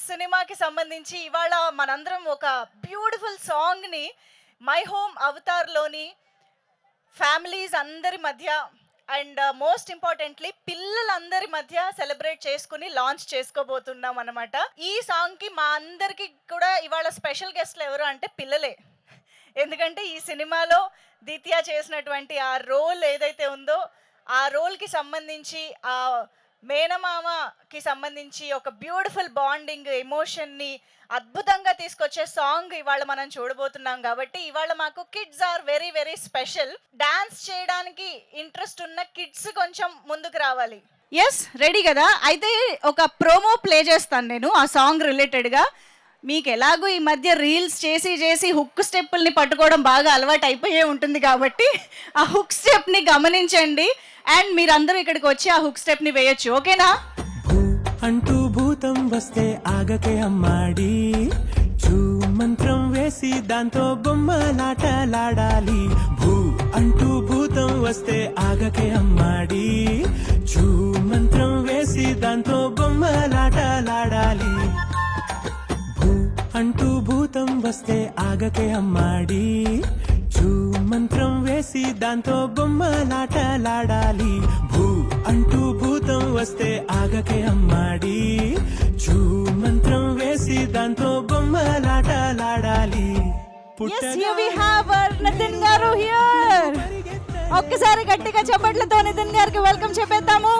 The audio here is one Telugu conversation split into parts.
సినిమాకి సంబంధించి ఇవాళ మనందరం ఒక బ్యూటిఫుల్ సాంగ్ని మై హోమ్ అవతార్లోని ఫ్యామిలీస్ అందరి మధ్య అండ్ మోస్ట్ ఇంపార్టెంట్లీ పిల్లలందరి మధ్య సెలబ్రేట్ చేసుకుని లాంచ్ చేసుకోబోతున్నాం అనమాట. ఈ సాంగ్కి మా అందరికి కూడా ఇవాళ స్పెషల్ గెస్ట్లు ఎవరు అంటే పిల్లలే. ఎందుకంటే ఈ సినిమాలో దిత్య చేసినటువంటి ఆ రోల్ ఏదైతే ఉందో ఆ రోల్కి సంబంధించి ఆ మేనమామకి సంబంధించి ఒక బ్యూటిఫుల్ బాండింగ్ ఎమోషన్ని అద్భుతంగా తీసుకొచ్చే సాంగ్ ఇవాళ మనం చూడబోతున్నాం. కాబట్టి ఇవాళ మాకు kids are very very special. Dance చేయడానికి ఇంట్రెస్ట్ ఉన్న కిడ్స్ కొంచెం ముందుకు రావాలి. ఎస్, రెడీ కదా? అయితే ఒక ప్రోమో ప్లే చేస్తాను నేను ఆ సాంగ్ రిలేటెడ్గా. మీకు ఎలాగో ఈ మధ్య రీల్స్ చేసి చేసి హుక్ స్టెప్పుల్ని పట్టుకోవడం బాగా అలవాటు అయిపోయే ఉంటుంది కాబట్టి ఆ హుక్ స్టెప్ని గమనించండి అండ్ మీరందరూ ఇక్కడికి వచ్చి ఆ హుక్ స్టెప్ని వేయొచ్చు. ఓకేనా? అంటూ భూతం వస్తే ఆగకే అమ్మాడి, చూ మంత్రం వేసి దాంతో బొమ్మలాటలాడాలి. భూ అంటూ భూతం వస్తే ఆగకే అమ్మాడి, చూ మంత్రం వేసి దాంతో బొమ్మలాటలాడాలి. భూ అంటూ భూతం వస్తే ఆగకే అమ్మాడి, చూ మంత్రం వేసి దాంతో బొమ్మలాటలాడాలి. భూ అంటూ భూతం వస్తే ఆగకే అమ్మాడి, చూ మంత్రం వేసి దాంతో బొమ్మలాటలాడాలి. Yes, here we have our Nitin గారు here. ఒక్కసారి గట్టిగా చప్పట్లతో నితిన్ గారికి వెల్కమ్ చెప్పేద్దాము.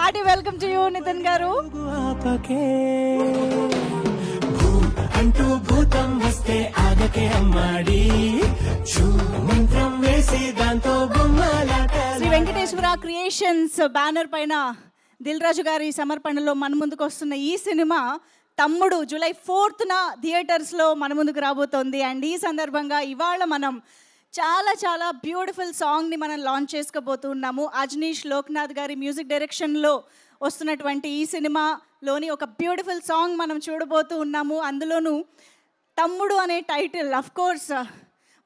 Hearty welcome to you Nitin garu. ఆపకే భూ అంటూ భూతం వస్తే ఆగకే అమ్మాడి, చూ మంత్రం వేసి దాంతో బొమ్మలాటలాడాలి. శ్రీ వెంకటేశ్వర క్రియేషన్స్ బ్యానర్ పైన దిల్ రాజు గారి సమర్పణలో మన ముందుకు వస్తున్న ఈ సినిమా తమ్ముడు జూలై 4th థియేటర్స్లో మన ముందుకు రాబోతోంది. అండ్ ఈ సందర్భంగా ఇవాళ మనం చాలా చాలా బ్యూటిఫుల్ సాంగ్ని మనం లాంచ్ చేసుకోబోతున్నాము. అజనీష్ లోక్నాథ్ గారి మ్యూజిక్ డైరెక్షన్లో వస్తున్నటువంటి ఈ సినిమాలోని ఒక బ్యూటిఫుల్ సాంగ్ మనం చూడబోతూ ఉన్నాము. అందులోనూ తమ్ముడు అనే టైటిల్ అఫ్ కోర్స్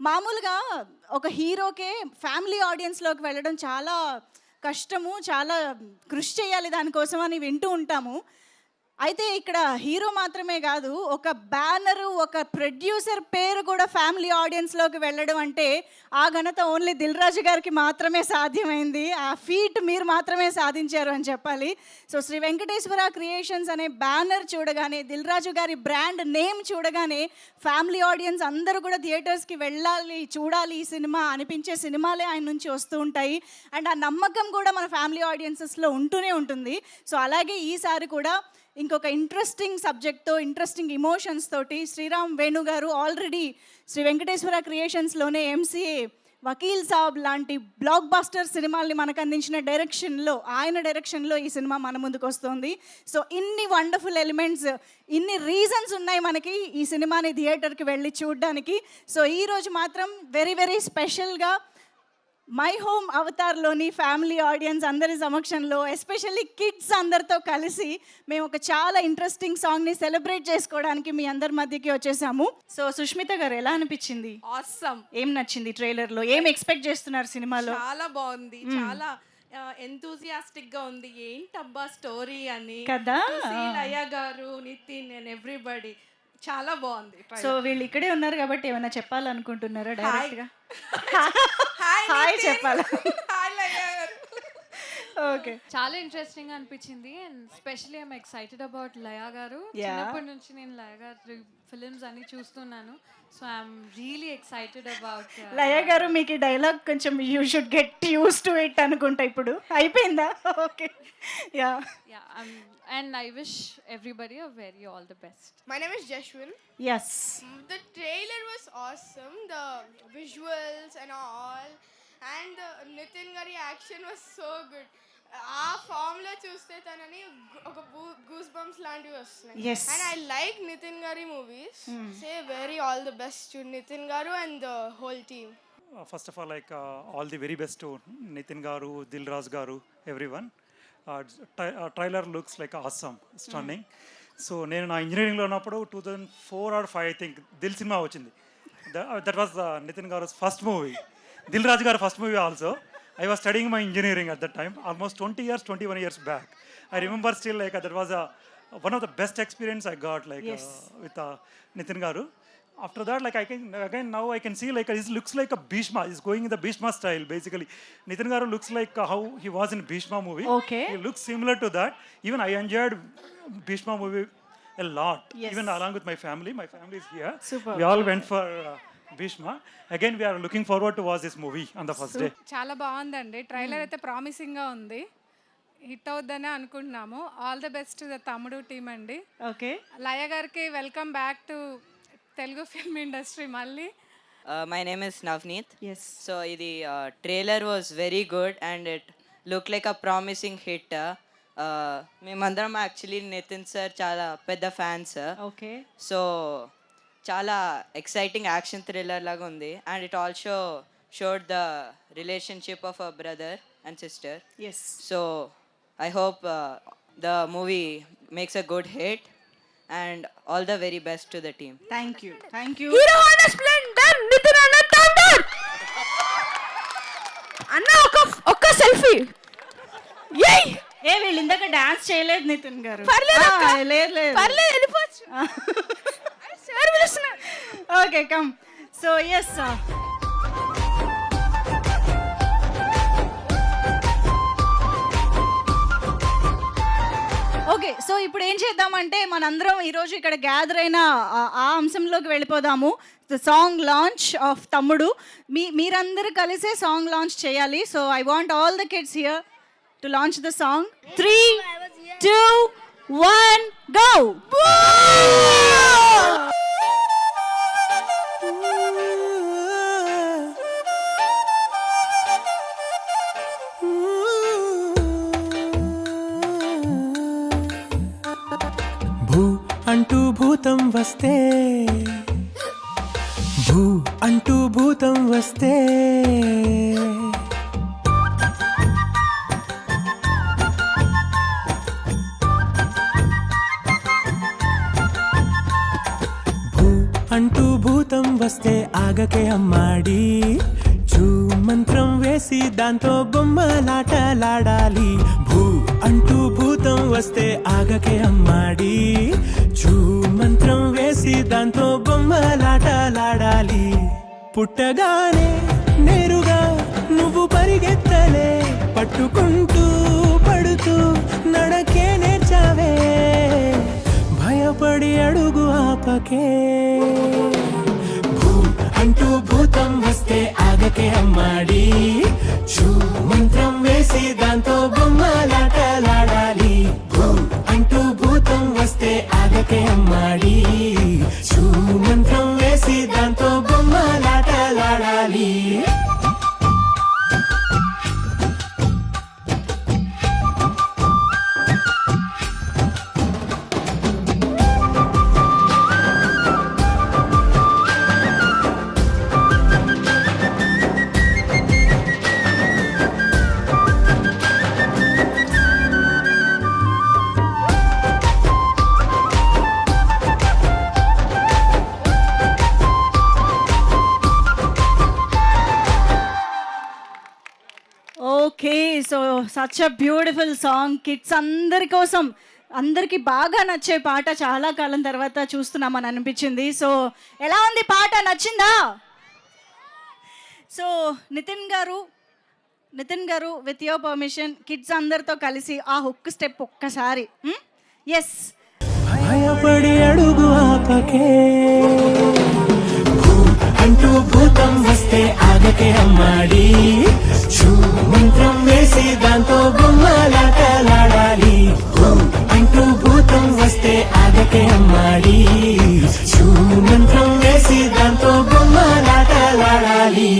మామూలుగా ఒక హీరోకే ఫ్యామిలీ ఆడియన్స్లోకి వెళ్ళడం చాలా కష్టము, చాలా కృషి చేయాలి దానికోసం అని వింటూ ఉంటాము. అయితే ఇక్కడ హీరో మాత్రమే కాదు, ఒక బ్యానరు, ఒక ప్రొడ్యూసర్ పేరు కూడా ఫ్యామిలీ ఆడియన్స్లోకి వెళ్ళడం అంటే ఆ ఘనత ఓన్లీ దిల్ రాజు గారికి మాత్రమే సాధ్యమైంది. ఆ ఫీట్ మీరు మాత్రమే సాధించారు అని చెప్పాలి. సో శ్రీ వెంకటేశ్వర క్రియేషన్స్ అనే బ్యానర్ చూడగానే, దిల్ రాజు గారి బ్రాండ్ నేమ్ చూడగానే ఫ్యామిలీ ఆడియన్స్ అందరూ కూడా థియేటర్స్కి వెళ్ళాలి, చూడాలి ఈ సినిమా అనిపించే సినిమాలే ఆయన నుంచి వస్తూ ఉంటాయి. అండ్ ఆ నమ్మకం కూడా మన ఫ్యామిలీ ఆడియన్సెస్లో ఉంటూనే ఉంటుంది. సో అలాగే ఈసారి కూడా ఇంకొక ఇంట్రెస్టింగ్ సబ్జెక్ట్తో, ఇంట్రెస్టింగ్ ఇమోషన్స్ తోటి శ్రీరామ్ వేణు గారు ఆల్రెడీ శ్రీ వెంకటేశ్వర క్రియేషన్స్లోనే ఎంసీఏ, వకీల్ సాబ్ లాంటి బ్లాక్ బాస్టర్ సినిమాల్ని మనకు అందించిన ఆయన డైరెక్షన్లో ఈ సినిమా మన ముందుకు వస్తుంది. సో ఇన్ని వండర్ఫుల్ ఎలిమెంట్స్, ఇన్ని రీజన్స్ ఉన్నాయి మనకి ఈ సినిమాని థియేటర్కి వెళ్ళి చూడడానికి. సో ఈరోజు మాత్రం వెరీ వెరీ స్పెషల్గా మై హోమ్ అవతార్లోని ఫ్యామిలీ ఆడియన్స్ అందరి సమక్షంలో, ఎస్పెషల్లీ కిడ్స్ అందరితో కలిసి మేము ఒక చాలా ఇంట్రెస్టింగ్ సాంగ్ని సెలబ్రేట్ చేసుకోవడానికి మీ అందరి మధ్యకి వచ్చేసాము. సో సుష్మిత గారు, ఎలా అనిపించింది? ఆసమ్. ఏం నచ్చింది ట్రైలర్లో? ఏం ఎక్స్పెక్ట్ చేస్తున్నారు సినిమాలో? చాలా బాగుంది, చాలా ఎంతూజియాస్టిక్ గా ఉంది. ఏంటబ్బా స్టోరీ అని కదా. లయ గారు, నితిన్ అండ్ ఎవ్రీబడి చాలా బాగుంది. సో వీళ్ళు ఇక్కడే ఉన్నారు కాబట్టి ఏమైనా చెప్పాలనుకుంటున్నారా డైరెక్ట్ గా? హాయ్ హాయ్ చెప్పాలా? హాయ్ లయ గారు. ఓకే, చాలా ఇంట్రెస్టింగ్ గా అనిపించింది. And specially I'm excited about Laya garu. చిన్నప్పటి నుంచి నేను లయ గారి ఫిలిమ్స్ అన్ని చూస్తున్నాను. So I'm really excited about Laya garu. మీకు ఈ డైలాగ్ కొంచెం you should get used to it అనుకుంటా. ఇప్పుడు అయిపోయిందా? Okay, ya. And I wish everybody a very all the best. My name is Jashwin. Yes. The trailer was awesome, the visuals and all, and Nitin Gari action was so good. ఆ ఫామ్ లో చూస్తే తనని ఒక గూస్ బంప్స్ లాంటివి వస్తున్నాయి. Yes. And I like Nitin Gari movies. Say very all the best to Nitin Garu and the whole team. First of all, all the very best to Nitin Garu, Dil Raj Garu, everyone. Trailer looks like awesome, stunning. So నేను నా ఇంజనీరింగ్లో ఉన్నప్పుడు 2004 or 5 ఐ థింక్ దిల్ సినిమా వచ్చింది. దట్ వాజ్ నితిన్ గారు ఫస్ట్ మూవీ, దిల్ రాజు గారు first movie also. I was studying my engineering at that time, almost 20 years, 21 years back. I remember still like that was one of the best experience I got like with Nitin Garu. After that, like now I can see like he looks like a Bhishma. He's going in the Bhishma style basically. Nitin Garu looks like how he was in Bhishma movie. Okay. He looks similar to that. Even I enjoyed Bhishma movie a lot. Yes. Even along with my family. My family is here. Super. We all went for Bhishma. Again, we are looking forward to watch this movie on the first day. చాలా బాగుందండి ట్రైలర్ అయితే ప్రామిసింగ్గా ఉంది హిట్ అవుద్దని అనుకుంటున్నాము all the best the Thammudu team అండి ఓకే లయ గారికి welcome back to Telugu film industry మళ్ళీ My name is Navneet. Yes So the trailer was very good and it looked like a promising hit. మేమందరం యాక్చువల్లీ నితిన్ సార్ చాలా పెద్ద ఫ్యాన్స్. ఓకే సో చాలా ఎక్సైటింగ్ యాక్షన్ థ్రిల్లర్ లాగా ఉంది and it also showed the relationship of a brother and sister. Yes so I hope the movie makes a good hit and all the very best to the team. Thank you hero Honda splendor Nithin అన్న థండర్ అన్న ఒక్క సెల్ఫీ ఏయ్ ఏ వీళ్ళు ఇందాక డాన్స్ చేయలేదు నితిన్ గారు పర్లేదు అక్క. లేదు లేదు పర్లేదు వెళ్ళిపోవచ్చు సార్ పిలుస్తున్నారు okay come so yes okay so ఇప్పుడు ఏం చేద్దామంటే మనందరం ఈరోజు ఇక్కడ గ్యాదర్ అయిన ఆ అంశంలోకి వెళ్ళిపోదాము ద సాంగ్ లాంచ్ ఆఫ్ తమ్ముడు మీరందరూ కలిసే సాంగ్ లాంచ్ చేయాలి so I want all the kids here to launch the song 3, 2, 1 go. భూ అంటూ భూతం వస్తే భూ అంటూ భూతం వస్తే భూ అంటూ భూతం వస్తే ఆగకే అమ్మాడి చూ మంత్రం వేసి దాంతో బొమ్మలాటలాడాలి. భూ అంటూ భూతం వస్తే ఆగకే అమ్మాడి చూ మంత్రం వేసి దాంతో బొమ్మలాటలాడాలి. పుట్టగానే నేరుగా నువ్వు పరిగెత్తలే పట్టుకుంటూ పడుతూ నడకే నేర్చావే భయపడి అడుగు ఆపకే. భూ అంటూ భూతం వస్తే ఆగకే అమ్మాడి చూ మంత్రం వేసి దాంతో బొమ్మలాటలాడాలి. భూ అంటూ భూతం వస్తే ఆగకే అమ్మాడి చూ మంత్రం వేసి దాంతో బొమ్మలాటలాడాలి. Okay so such a beautiful song kids అందరి కోసం అందరికి బాగా నచ్చే పాట చాలా కాలం తర్వాత చూస్తున్నామని అనిపించింది. సో ఎలా ఉంది పాట నచ్చిందా? సో నితిన్ గారు విత్ యువర్ పర్మిషన్ కిడ్స్ అందరితో కలిసి ఆ హుక్ స్టెప్ ఒక్కసారి ఎస్ భయపడి అడుగు ఆపకే. భూ అంటూ భూతం వస్తే ఆగకే అమ్మాడి చూ మంత్రం వేసి దాంతో బొమ్మలాటలాడాలి. భూ అంటూ భూతం వస్తే ఆగకే అమ్మాడి చూ మంత్రం వేసి దాంతో బొమ్మలాటలాడాలి.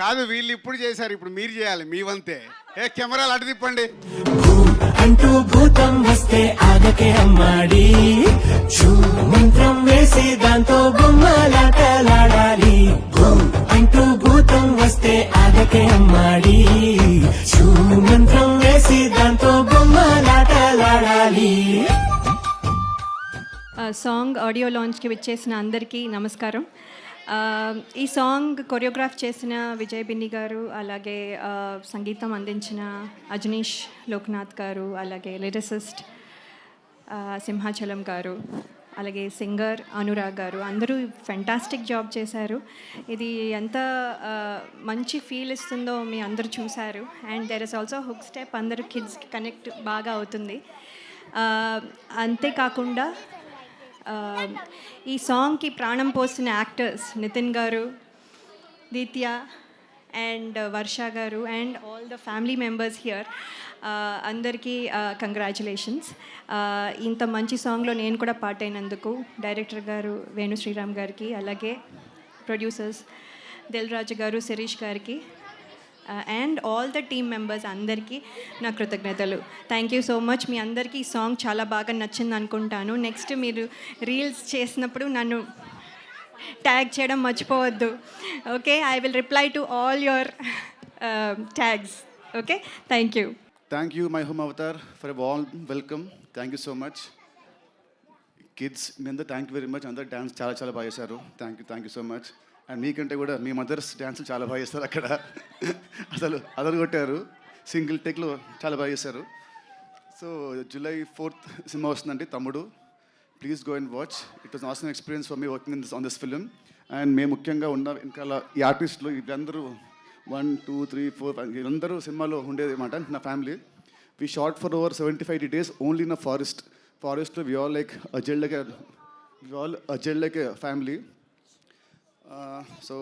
కాదు వీళ్ళు ఇప్పుడు చేశారు ఇప్పుడు మీరు చేయాలి మీ వంతే కెమెరాలు అటు తిప్పండి. భూ అంటూ భూతం వస్తే ఆగకే అమ్మాడి చూ మంత్రం వేసి దాంతో బొమ్మలాటలాడాలి. భూ అంటూ భూతం వస్తే ఆగకే అమ్మాడి చూ మంత్రం వేసి దాంతో బొమ్మలాటలాడాలి. సాంగ్ ఆడియో లాంచ్కి విచ్చేసిన అందరికీ నమస్కారం. ఈ సాంగ్ కొరియోగ్రాఫ్ చేసిన విజయ్ బిన్ని గారు, అలాగే సంగీతం అందించిన అజనీష్ లోక్నాథ్ గారు, అలాగే లిరిసిస్ట్ సింహాచలం గారు, అలాగే సింగర్ అనురాగ్ గారు, అందరూ ఫెంటాస్టిక్ జాబ్ చేశారు. ఇది ఎంత మంచి ఫీల్ ఇస్తుందో మీ అందరూ చూశారు. And there is also hook step, అందరూ కిడ్స్కి కనెక్ట్ బాగా అవుతుంది. అంతేకాకుండా ఈ సాంగ్కి ప్రాణం పోసిన యాక్టర్స్ నితిన్ గారు, దీత్య అండ్ వర్ష గారు and all the family members here, అందరికీ కంగ్రాచులేషన్స్. ఇంత మంచి సాంగ్లో నేను కూడా పార్ట్ అయినందుకు డైరెక్టర్ గారు వేణు శ్రీరామ్ గారికి, అలాగే ప్రొడ్యూసర్స్ దిల్ రాజు గారు, శిరీష్ గారికి and all the team members అందరికీ నా కృతజ్ఞతలు. Thank you so much. మీ అందరికీ ఈ సాంగ్ చాలా బాగా నచ్చింది అనుకుంటాను. నెక్స్ట్ మీరు రీల్స్ చేసినప్పుడు నన్ను ట్యాగ్ చేయడం మర్చిపోవద్దు. Okay, I will reply to all your tags. Okay, thank you. Thank you, my home avatar, for a warm welcome. Thank you so much. Kids, మీ అందరూ థ్యాంక్ యూ వెరీ మచ్. అందరూ డ్యాన్స్ చాలా చాలా బాగా చేశారు. Thank you so much. And మీకంటే కూడా మీ మదర్స్ డ్యాన్సులు చాలా బాగా చేస్తారు. అక్కడ అసలు అదరు కొట్టారు. సింగిల్ టేక్లో చాలా బాగా చేశారు. సో July 4th సినిమా వస్తుందండి, తమ్ముడు. Please go and watch. It was awesome experience for me working on this film. And మేము ముఖ్యంగా ఉన్న ఇంకా ఈ ఆర్టిస్టులు వీళ్ళందరూ 1, 2, 3, 4 వీళ్ళందరూ సినిమాలో ఉండేది అనమాట. నా family we shot for over 75 days only in a ఫారెస్ట్లో. We all like aged like a family. So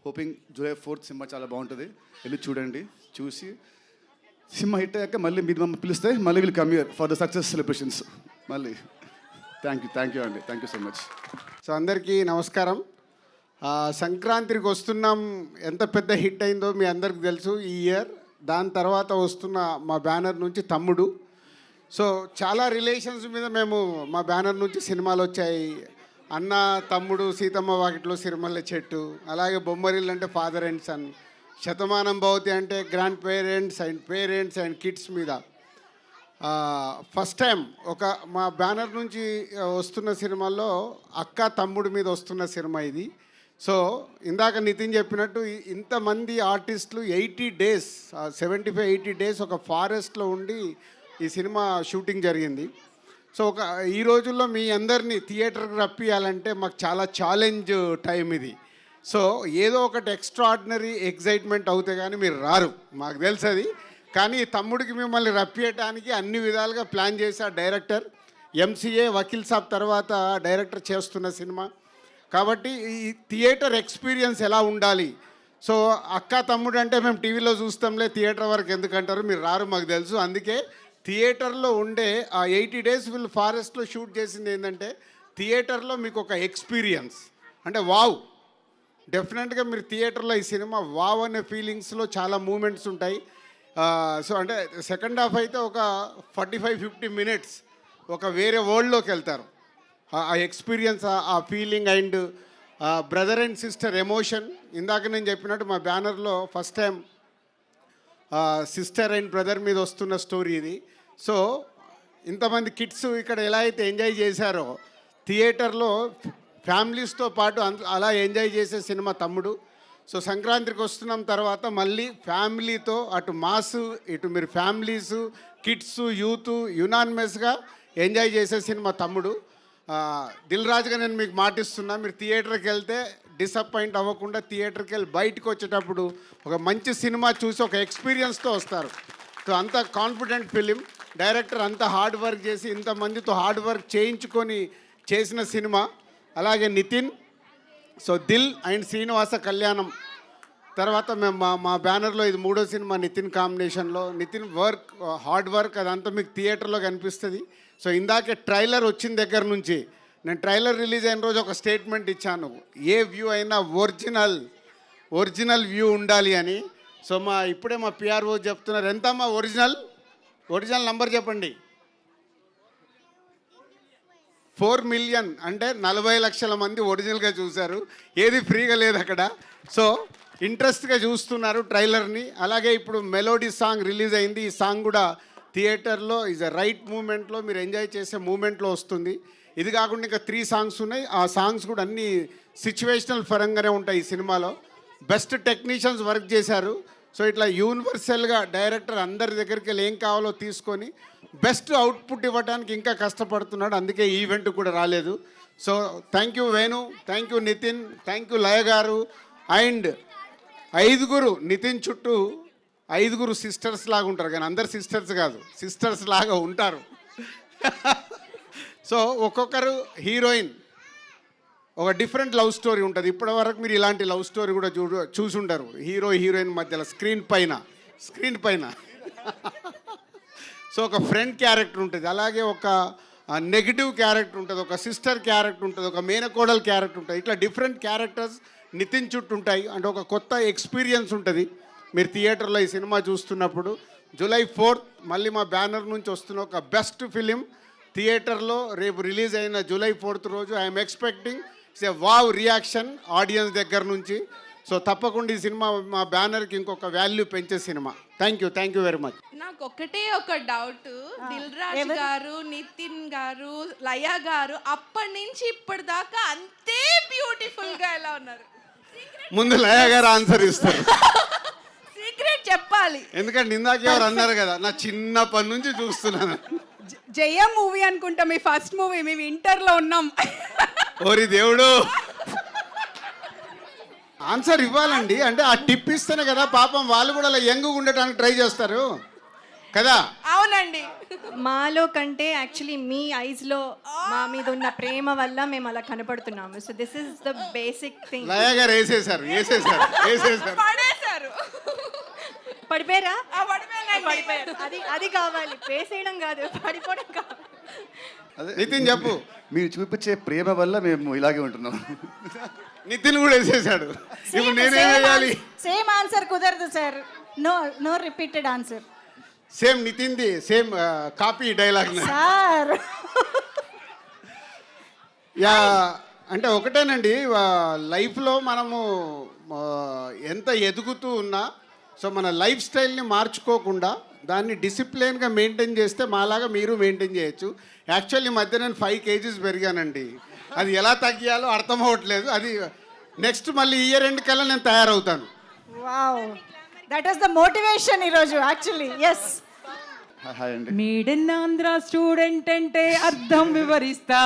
hoping July 4th సినిమా చాలా బాగుంటుంది. వెళ్ళి చూడండి. చూసి సినిమా హిట్ అయ్యాక మళ్ళీ మీరు మమ్మల్ని పిలిస్తే మళ్ళీ will come here for the success celebrations మళ్ళీ. థ్యాంక్ యూ అండి. Thank you so much. So అందరికీ నమస్కారం. సంక్రాంతికి వస్తున్నాం ఎంత పెద్ద హిట్ అయిందో మీ అందరికి తెలుసు ఈ ఇయర్. దాని తర్వాత వస్తున్న మా బ్యానర్ నుంచి తమ్ముడు. సో చాలా రిలేషన్స్ మీద మేము మా బ్యానర్ నుంచి సినిమాలు వచ్చాయి. అన్న, తమ్ముడు, సీతమ్మ వాకిట్లో సిరిమల్లె చెట్టు, అలాగే బొమ్మరిల్లు అంటే father and sun, Shatamanam Bhavati అంటే గ్రాండ్ పేరెంట్స్ అండ్ కిడ్స్ మీద. ఫస్ట్ టైం మా బ్యానర్ నుంచి వస్తున్న సినిమాల్లో అక్క తమ్ముడు మీద వస్తున్న సినిమా ఇది. సో ఇందాక నితిన్ చెప్పినట్టు ఇంతమంది ఆర్టిస్టులు 80 days 75-80 days ఒక ఫారెస్ట్లో ఉండి ఈ సినిమా షూటింగ్ జరిగింది. సో ఈ రోజుల్లో మీ అందరినీ థియేటర్కి రప్పియాలంటే మాకు చాలా ఛాలెంజ్ టైం ఇది. సో ఏదో ఒకటి ఎక్స్ట్రాడినరీ ఎగ్జైట్మెంట్ అవుతే కానీ మీరు రారు, మాకు తెలుసు అది. కానీ తమ్ముడికి మిమ్మల్ని రప్పియటానికి అన్ని విధాలుగా ప్లాన్ చేసే డైరెక్టర్. MCA వకీల్ సాబ్ తర్వాత డైరెక్టర్ చేస్తున్న సినిమా కాబట్టి ఈ థియేటర్ ఎక్స్పీరియన్స్ ఎలా ఉండాలి. సో అక్క తమ్ముడు అంటే మేము టీవీలో చూస్తాంలే, థియేటర్ వరకు ఎందుకంటారు, మీరు రారు మాకు తెలుసు. అందుకే థియేటర్లో ఉండే ఆ 80 days వీళ్ళు ఫారెస్ట్లో షూట్ చేసింది ఏంటంటే థియేటర్లో మీకు ఒక ఎక్స్పీరియన్స్ అంటే వావ్. డెఫినెట్గా మీరు థియేటర్లో ఈ సినిమా వావ్ అనే ఫీలింగ్స్లో చాలా మూమెంట్స్ ఉంటాయి. సో అంటే సెకండ్ హాఫ్ అయితే ఒక 45-50 minutes ఒక వేరే వరల్డ్లోకి వెళ్తారు. ఆ ఎక్స్పీరియన్స్, ఆ feeling and brother and sister emotion. ఇందాక నేను చెప్పినట్టు మా బ్యానర్లో first time sister and brother మీద వస్తున్న స్టోరీ ఇది. సో ఇంతమంది కిడ్స్ ఇక్కడ ఎలా అయితే ఎంజాయ్ చేశారో థియేటర్లో ఫ్యామిలీస్తో పాటు అలా ఎంజాయ్ చేసే సినిమా తమ్ముడు. సో సంక్రాంతికి వస్తున్నాం తర్వాత మళ్ళీ ఫ్యామిలీతో అటు మాస్ ఇటు మీరు ఫ్యామిలీసు కిడ్స్ యూత్ యునానిమస్గా ఎంజాయ్ చేసే సినిమా తమ్ముడు. దిల్ రాజుగా నేను మీకు మాటిస్తున్నా, మీరు థియేటర్కి వెళ్తే డిసప్పాయింట్ అవ్వకుండా థియేటర్కి వెళ్ళి బయటకు వచ్చేటప్పుడు ఒక మంచి సినిమా చూసి ఒక ఎక్స్పీరియన్స్తో వస్తారు. సో అంత కాన్ఫిడెంట్ ఫిలిం. డైరెక్టర్ అంత హార్డ్ వర్క్ చేసి ఇంతమందితో హార్డ్ వర్క్ చేయించుకొని చేసిన సినిమా. అలాగే నితిన్. సో దిల్ అండ్ శ్రీనివాస కళ్యాణం తర్వాత మేము మా బ్యానర్లో ఇది 3వ సినిమా నితిన్ కాంబినేషన్లో. నితిన్ వర్క్ హార్డ్ వర్క్ అదంతా మీకు థియేటర్లో కనిపిస్తుంది. సో ఇందాకే ట్రైలర్ వచ్చిన దగ్గర నుంచి నేను ట్రైలర్ రిలీజ్ అయిన రోజు ఒక స్టేట్మెంట్ ఇచ్చాను, ఏ వ్యూ అయినా ఒరిజినల్ వ్యూ ఉండాలి అని. సో ఇప్పుడే మా PRO చెప్తున్నారు, ఎంతమ్మా ఒరిజినల్ నంబర్ చెప్పండి. 4 million అంటే 40 లక్షల మంది ఒరిజినల్గా చూశారు. ఏది ఫ్రీగా లేదు అక్కడ. సో ఇంట్రెస్ట్గా చూస్తున్నారు ట్రైలర్ని. అలాగే ఇప్పుడు మెలోడీ సాంగ్ రిలీజ్ అయింది. ఈ సాంగ్ కూడా థియేటర్లో ఈజ్ అ రైట్ మూమెంట్లో మీరు ఎంజాయ్ చేసే మూమెంట్లో వస్తుంది. ఇది కాకుండా ఇంకా 3 సాంగ్స్ ఉన్నాయి. ఆ సాంగ్స్ కూడా అన్ని సిచ్యువేషనల్ పరంగానే ఉంటాయి ఈ సినిమాలో. బెస్ట్ టెక్నీషియన్స్ వర్క్ చేశారు. సో ఇట్లా యూనివర్సల్గా డైరెక్టర్ అందరి దగ్గరికి వెళ్ళి ఏం కావాలో తీసుకొని బెస్ట్ అవుట్పుట్ ఇవ్వడానికి ఇంకా కష్టపడుతున్నాడు. అందుకే ఈ ఈవెంట్ కూడా రాలేదు. So thank you Venu, thank you Nitin, thank you Laya garu. And 5 Nitin చుట్టూ 5 సిస్టర్స్ లాగా ఉంటారు, కానీ అందరు సిస్టర్స్ కాదు, సిస్టర్స్ లాగా ఉంటారు. సో ఒక్కొక్కరు హీరోయిన్ ఒక డిఫరెంట్ లవ్ స్టోరీ ఉంటుంది. ఇప్పటివరకు మీరు ఇలాంటి లవ్ స్టోరీ కూడా చూసుంటారు హీరో హీరోయిన్ మధ్యలో స్క్రీన్ పైన. సో ఒక ఫ్రెండ్ క్యారెక్టర్ ఉంటుంది, అలాగే ఒక నెగిటివ్ క్యారెక్టర్ ఉంటుంది, ఒక సిస్టర్ క్యారెక్టర్ ఉంటుంది, ఒక మేనకోడల్ క్యారెక్టర్ ఉంటుంది. ఇట్లా డిఫరెంట్ క్యారెక్టర్స్ నితిన్ చుట్టూ ఉంటాయి. అంటే ఒక కొత్త ఎక్స్పీరియన్స్ ఉంటుంది మీరు థియేటర్లో ఈ సినిమా చూస్తున్నప్పుడు. July 4th మళ్ళీ మా బ్యానర్ నుంచి వస్తున్న ఒక బెస్ట్ ఫిలిం థియేటర్లో రేపు రిలీజ్ అయిన July 4th రోజు I'm expecting it's a wow reaction audience దగ్గర నుంచి. సో తప్పకుండా ఈ సినిమా మా బ్యానర్కి ఇంకొక వాల్యూ పెంచే cinema. Thank you very much. నాకు ఒకటే ఒక డౌట్, దిల్ రాజు గారు, నితిన్ గారు, లయ గారు అప్పటి నుంచి ఇప్పటిదాకా అంతే బ్యూటిఫుల్ గా ఎలా ఉన్నారు? ముందు లయ గారు ఆన్సర్ ఇస్తారు. సీక్రెట్ చెప్పాలి. ఎందుకంటే ఇందాక ఎవరు అన్నారు కదా, నా చిన్నప్పటి నుంచి చూస్తున్నాను. జయం మూవీ అనుకుంటా మీ ఫస్ట్ మూవీ, మేము ఇంటర్లో ఉన్నాం. ఓరి దేవుడు, ఆన్సర్ ఇవ్వాలండి. అంటే ఆ టిప్ ఇస్తేనే కదా పాపం వాళ్ళు కూడా అలా యంగ్గా ఉండటానికి ట్రై చేస్తారు కదా. అవునండి. మాలో కంటే యాక్చువల్లీ మీ ఐస్లో మా మీద ఉన్న ప్రేమ వల్ల మేము అలా కనపడుతున్నాము. So this is the basic thing. Laya garu వేసేసారు. పడేశారు. పడిపోయారా? పడిపోయారు. అది కావాలి, వేసేయడం కాదు, పడిపోవడం కావాలి. నితిన్ చెప్పు. మీరు చూపించే ప్రేమ వల్ల మేము ఇలాగే ఉంటున్నాం. నితిన్ కూడా వేసేసాడు. ఇప్పుడు నేనేం వేయాలి? సేమ్ ఆన్సర్ కుదరదు sir. No repeated answer. Same నితిన్ది same copy dialogue sir. Ya, అంటే ఒకటేనండి, లైఫ్లో మనము ఎంత ఎదుగుతూ ఉన్నా సో మన లైఫ్ స్టైల్ని మార్చుకోకుండా దాన్ని డిసిప్లిన్గా మెయింటైన్ చేస్తే మాలాగా మీరు మెయింటైన్ చేయొచ్చు. యాక్చువల్లీ ఈ మధ్య నేను 5 kgs పెరిగానండి. అది ఎలా తగ్గియాలో అర్థం అవ్వట్లేదు. అది నెక్స్ట్ మళ్ళీ ఇయర్ ఎండ్ కల్లా నేను తయారవుతాను. Wow, that is the motivation ఈరోజు యాక్చువల్లీ. ఎస్. హాయ్ అండి. మేడన్ ఆంధ్ర స్టూడెంట్ అంటే అర్థం వివరిస్తా.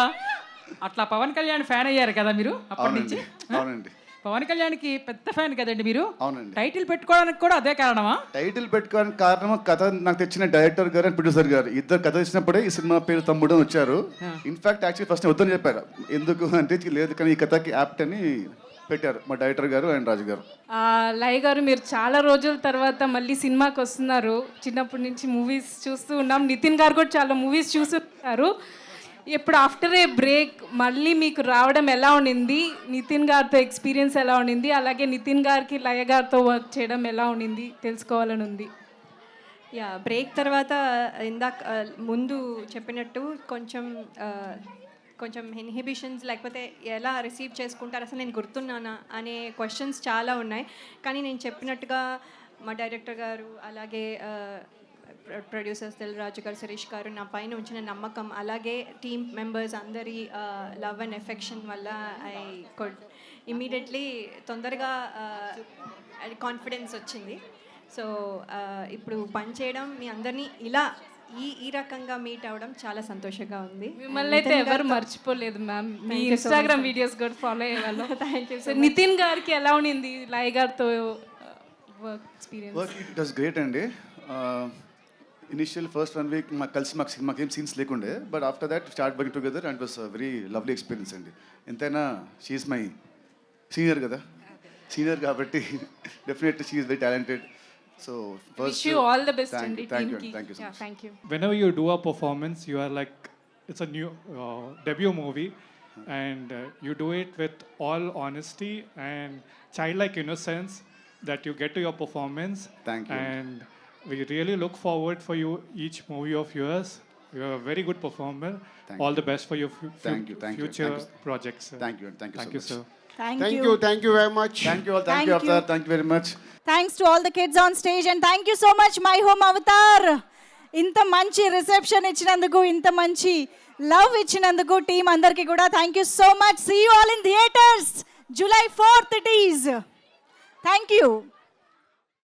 అట్లా పవన్ కళ్యాణ్ ఫ్యాన్ అయ్యారు కదా మీరు అప్పటి నుంచి? అవునండి. పవన్ కళ్యాణ్కి పెద్ద ఫ్యాన్ కదండి మీరు? అవునండి. టైటిల్ పెట్టుకోవడానికి కూడా అదే కారణమా? టైటిల్ పెట్టుకోవడానికి కారణం కథ నాకు తెచ్చిన డైరెక్టర్ గారు అండ్ ప్రొడ్యూసర్ గారు ఇద్దరు కథ ఇచ్చినప్పుడే ఈ సినిమా పేరు తమ్ముడు అని వచ్చారు. ఇన్ఫాక్ట్ యాక్చువల్లీ ఫస్ట్ వద్దని చెప్పారు. ఎందుకు అంటే లేదు కానీ ఈ కథకి యాప్ట్ అని పెట్టారు మా డైరెక్టర్ గారు అండ్ రాజు గారు. లయ గారు, మీరు చాలా రోజుల తర్వాత మళ్ళీ సినిమాకి వస్తున్నారు. చిన్నప్పటి నుంచి మూవీస్ చూస్తూ ఉన్నాం. నితిన్ గారు కూడా చాలా మూవీస్ చూస్తున్నారు. ఇప్పుడు ఆఫ్టర్ ఏ బ్రేక్ మళ్ళీ మీకు రావడం ఎలా ఉండింది? నితిన్ గారితో ఎక్స్పీరియన్స్ ఎలా ఉండింది? అలాగే నితిన్ గారికి లయ గారితో వర్క్ చేయడం ఎలా ఉండింది తెలుసుకోవాలని ఉంది. యా, బ్రేక్ తర్వాత ఇందాక ముందు చెప్పినట్టు కొంచెం ఇన్హిబిషన్స్ లేకపోతే ఎలా రిసీవ్ చేసుకుంటారు, అసలు నేను గుర్తున్నానా అనే క్వశ్చన్స్ చాలా ఉన్నాయి. కానీ నేను చెప్పినట్టుగా మా డైరెక్టర్ గారు అలాగే ప్రొడ్యూసర్స్ దిల్ రాజు గారు, శిరీష్ గారు నా పైన ఉంచిన నమ్మకం, అలాగే టీమ్ మెంబర్స్ అందరి లవ్ అండ్ ఎఫెక్షన్ వల్ల ఐ కుడ్ ఇమీడియట్లీ తొందరగా కాన్ఫిడెన్స్ వచ్చింది. సో ఇప్పుడు పని చేయడం మీ అందరినీ ఇలా ఈ రకంగా మీట్ అవ్వడం చాలా సంతోషంగా ఉంది. మిమ్మల్ని అయితే ఎవరు మర్చిపోలేదు మ్యామ్. మీ ఇన్స్టాగ్రామ్ వీడియోస్ కూడా ఫాలో అయ్యేవాళ్ళం. Thank you. సో నితిన్ గారికి ఎలా ఉండింది లయ గారితో work experience? It was great అండి. ఇనిషియల్ ఫస్ట్ 1 week మాకేం సీన్స్ లేకుండే, but after that start working together and was very lovely experience అండి. ఎంతైనా షీఈస్ మై సీనియర్ కదా, సీనియర్ కాబట్టి definitely she is very talented. So wish you all the best and thank you so yeah, much. thank you. Whenever you do a performance, you are like, it's a new debut movie, and you do it with all honesty and childlike innocence that you get to your performance. Thank you. And we really look forward for you each movie of yours. You are a very good performer. All the best for your future projects. Sir. Thank you so much. Sir. Thank thank you you very much. Thank you all. Thank you Avatar. Thank you very much. Thanks to all the kids on stage and thank you so much My Home Avatar. ఇంత మంచి రిసెప్షన్ ఇచ్చినందుకు, ఇంత మంచి లవ్ ఇచ్చినందుకు టీం అందరికీ కూడా thank you so much. See you all in theaters July 4th it is. Thank you.